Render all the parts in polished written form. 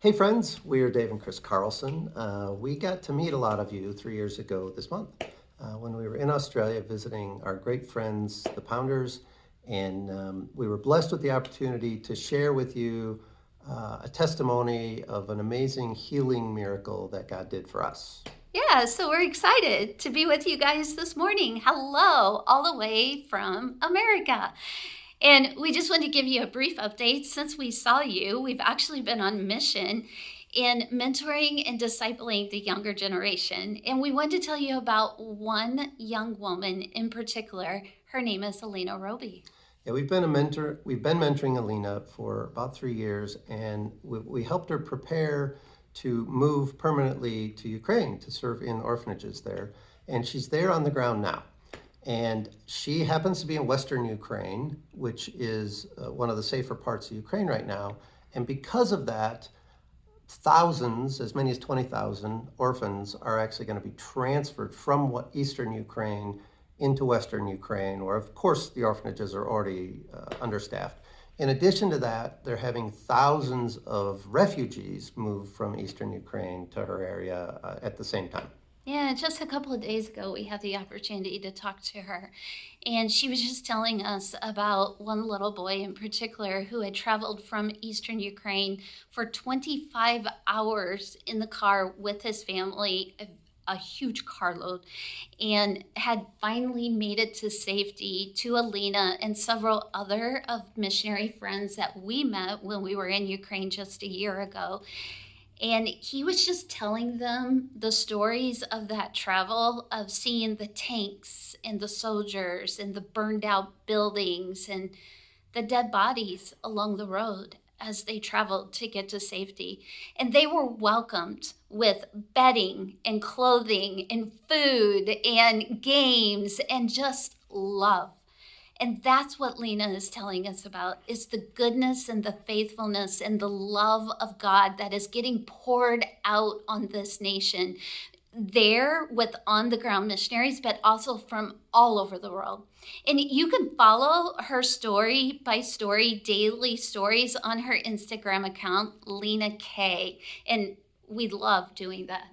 Hey friends, we are Dave and Chris Carlson. We got to meet a lot of you 3 years ago this month when we were in Australia visiting our great friends, the Pounders, and we were blessed with the opportunity to share with you a testimony of an amazing healing miracle that God did for us. Yeah, so we're excited to be with you guys this morning. Hello, all the way from America. And we just want to give you a brief update. Since we saw you, we've actually been on mission in mentoring and discipling the younger generation. And we want to tell you about one young woman in particular. Her name is Alina Roby. Yeah, we've been a mentor. We've been mentoring Alina for about 3 years, and we helped her prepare to move permanently to Ukraine to serve in orphanages there. And she's there on the ground now. And she happens to be in Western Ukraine, which is one of the safer parts of Ukraine right now. And because of that, thousands, as many as 20,000 orphans are actually going to be transferred from what Eastern Ukraine into Western Ukraine, where of course the orphanages are already understaffed. In addition to that, they're having thousands of refugees move from Eastern Ukraine to her area at the same time. Yeah, just a couple of days ago, we had the opportunity to talk to her. And she was just telling us about one little boy in particular who had traveled from Eastern Ukraine for 25 hours in the car with his family, a huge carload, and had finally made it to safety to Alina and several other of missionary friends that we met when we were in Ukraine just a year ago. And he was just telling them the stories of that travel, of seeing the tanks and the soldiers and the burned out buildings and the dead bodies along the road as they traveled to get to safety. And they were welcomed with bedding and clothing and food and games and just love. And that's what Lena is telling us about, is the goodness and the faithfulness and the love of God that is getting poured out on this nation there with on the ground missionaries, but also from all over the world. And you can follow her story by story, daily stories on her Instagram account, Lena K. And we love doing that.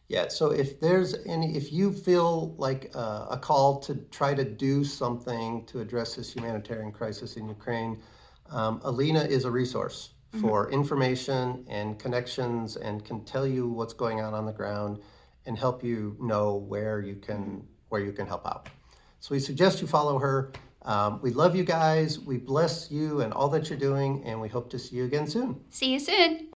Yeah, so if you feel like a call to try to do something to address this humanitarian crisis in Ukraine, Alina is a resource for information and connections and can tell you what's going on the ground and help you know where you can help out. So we suggest you follow her. We love you guys. We bless you and all that you're doing, and we hope to see you again soon. See you soon.